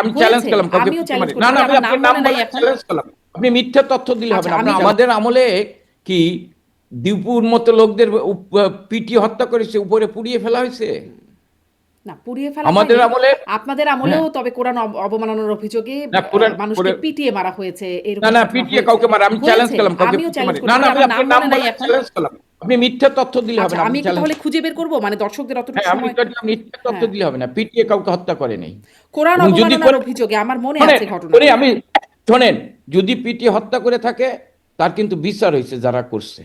আমি চ্যালেঞ্জ হয়েছে, করলাম কাউকে আমিও পিটিয়ে চ্যালেঞ্জ মারি করি, না না যদি আমি আমার নাম আপনার নাম মনে নাই বলে এখন। চ্যালেঞ্জ করলাম। আপনি মিথ্যা তথ্য দিলে হবে আচ্ছা না। আমি আপনার আমাদের আমলে কি দীপুর মতো লোকদের পিটিয়ে হত্যা করেছে, উপরে পুড়িয়ে ফেলা হয়েছে না, পুড়িয়ে ফেলা আমাদের হয়নি। আমলে। আপনাদের হ্যাঁ, আমলেও তবে কোরআন অবমাননার অভিযোগে না কোরআন মানুষকে কোরআন পিটিয়ে মারা হয়েছে, না এরকম না ঘটনা পিটিয়ে হয়েছে। কাউকে মারা, আমি চ্যালেঞ্জ হয়েছে, করলাম কাউকে আমিও পিটিয়ে চ্যালেঞ্জ মারি করি, না না যদি আমি আমার নাম আপনার নাম মনে নাই বলে এখন। চ্যালেঞ্জ করলাম। আপনি মিথ্যা তথ্য দিলে হবে আচ্ছা না, আমি আমি কি চ্যালেঞ্জ। তাহলে খুঁজে বের করব, মানে দর্শকদের অতটুকু হ্যাঁ আমি সময়। তো এটা মিথ্যা তথ্য হ্যাঁ, দিলে হবে না, পিটিয়ে কাউকে হত্যা করে নেই। কোরআন এবং যদি অবমাননার করে, অভিযোগে আমার মনে শোনেন আছে করে ঘটনাগুলো। আমি, শোনেন, যদি পিটিয়ে হত্যা করে থাকে তার কিন্তু বিচার হয়েছে যারা করছে।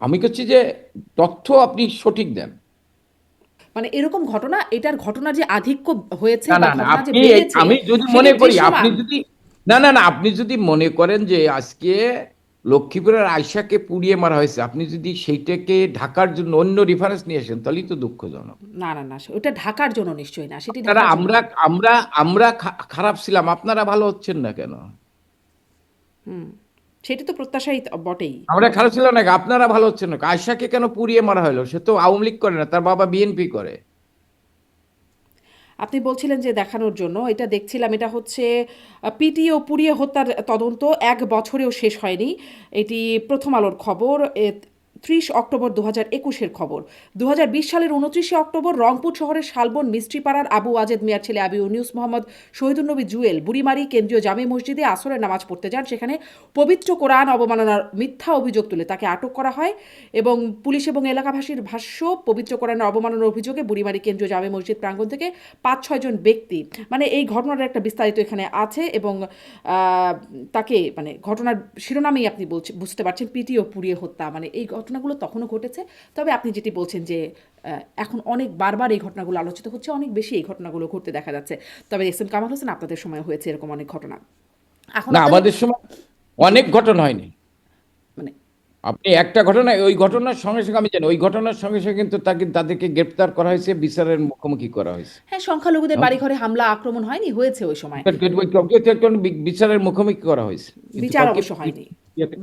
আমি করছি যে তথ্য আপনি সঠিক দেন। মানে এরকম ঘটনা, এটার ঘটনা যে আধিক্য হয়েছে না বা না না ঘটনা যে আপনি বেড়েছে, আমি যদি সেটি মনে করি, আপনি দৃশ্যমান। যদি, না না না আপনি যদি মনে করেন যে আজকে লক্ষ্মীপুরের আয়শাকে পুড়িয়ে মারা হয়েছে, আপনি যদি সেইটাকে ঢাকার জন্য অন্য রেফারেন্স নিয়ে আসেন তাহলেই তো দুঃখজনক। না না না, ওটা ঢাকার জন্য নিশ্চয়ই না, সেটি আপনারা ঢাকার জন্য আমরা নয়। আমরা আমরা খারাপ ছিলাম, আপনারা ভালো হচ্ছেন না কেন? সেটি তো প্রত্যাশাই বটেই। আমরা খারাপ ছিলাম না, আপনারা ভালো হচ্ছেন না। আয়শাকে কেন পুড়িয়ে মারা হলো? সে তো আওয়ামী লীগ করে না, তার বাবা বিএনপি করে। আপনি বলছিলেন যে দেখানোর জন্য, এটা দেখছিলাম, এটা হচ্ছে পিটিয়ে ও পুড়িয়ে হত্যার তদন্ত ১ বছরেও শেষ হয়নি। এটি প্রথম আলোর খবর। ৩০ অক্টোবর ২০২১-এর খবর। ২০২০ সালের ২৯ অক্টোবর রংপুর শহরের শালবন মিস্ত্রিপাড়ার আবু ওয়াজেদ মিয়ার ছেলে আবু ইউনুস মোহাম্মদ শহীদুন্নবী জুয়েল বুড়িমারি কেন্দ্রীয় জামে মসজিদে আসরের নামাজ পড়তে যান। সেখানে পবিত্র কোরআন অবমাননার মিথ্যা অভিযোগ তুলে তাকে আটক করা হয় এবং পুলিশ এবং এলাকাবাসীর ভাষ্য, পবিত্র কোরআনের অবমাননার অভিযোগে বুড়িমারি কেন্দ্রীয় জামে মসজিদ প্রাঙ্গণ থেকে ৫-৬ জন ব্যক্তি, মানে এই ঘটনার একটা বিস্তারিত এখানে আছে এবং তাকে, মানে ঘটনার শিরোনামেই আপনি বুঝতে পারছেন, পিটিয়ে ও পুড়িয়ে হত্যা, মানে এই ঘটনাগুলো তখনও ঘটেছে। তবে আপনি যেটি বলছেন যে এখন অনেক বারবার এই ঘটনাগুলো আলোচিত হচ্ছে, অনেক বেশি এই ঘটনাগুলো ঘটতে দেখা যাচ্ছে। তবে এস এম কামাল হোসেন, আপনাদের সময় হয়েছে এরকম অনেক ঘটনা। এখন না আপনাদের। আমাদের সময় জি, অনেক ঘটনা হয়নি। মানে আপনি একটা ঘটনা, ওই ঘটনার সঙ্গে সঙ্গে আমি জানি, ওই ঘটনার সঙ্গে সঙ্গে কিন্তু তাদেরকে গ্রেপ্তার করা হয়েছে, বিচারের মুখোমুখি করা হয়েছে। হ্যাঁ, সংখ্যালঘুদের এবং বাড়িঘরে হামলা আক্রমণ হয়নি, হয়েছে ওই সময়। বিচারের মুখোমুখি করা হয়েছে, কিন্তু বিচার কাউকে অবশ্য হয়নি,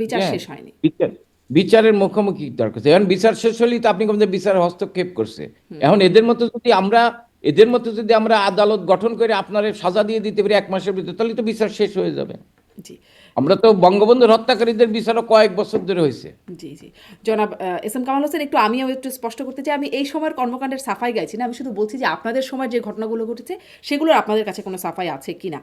বিচার হ্যাঁ, শেষ হয়নি। বিচার, বিচারের মুখোমুখি দরকার। এখন বিচার শেষ হলেই তো আপনি বলছেন বিচার হস্তক্ষেপ করছে। এখন এদের মতো যদি আমরা আদালত গঠন করে আপনার সাজা দিয়ে দিতে পারি ১ মাসের ভিতরে, তাহলে তো বিচার শেষ হয়ে যাবে। জি, আমরা তো বঙ্গবন্ধুর হত্যাকারীদের বিচারও কয়েক বছর ধরে হয়েছে। জি, জি। জনাব এস এম কামাল হোসেন, আমিও একটু স্পষ্ট করতে চাই, আমি এই সময়ের কর্মকাণ্ডের সাফাই গাইছি না, আমি শুধু বলছি যে আপনাদের সময় যে ঘটনাগুলো ঘটেছে সেগুলোর আপনাদের কাছে কোনো সাফাই আছে কিনা।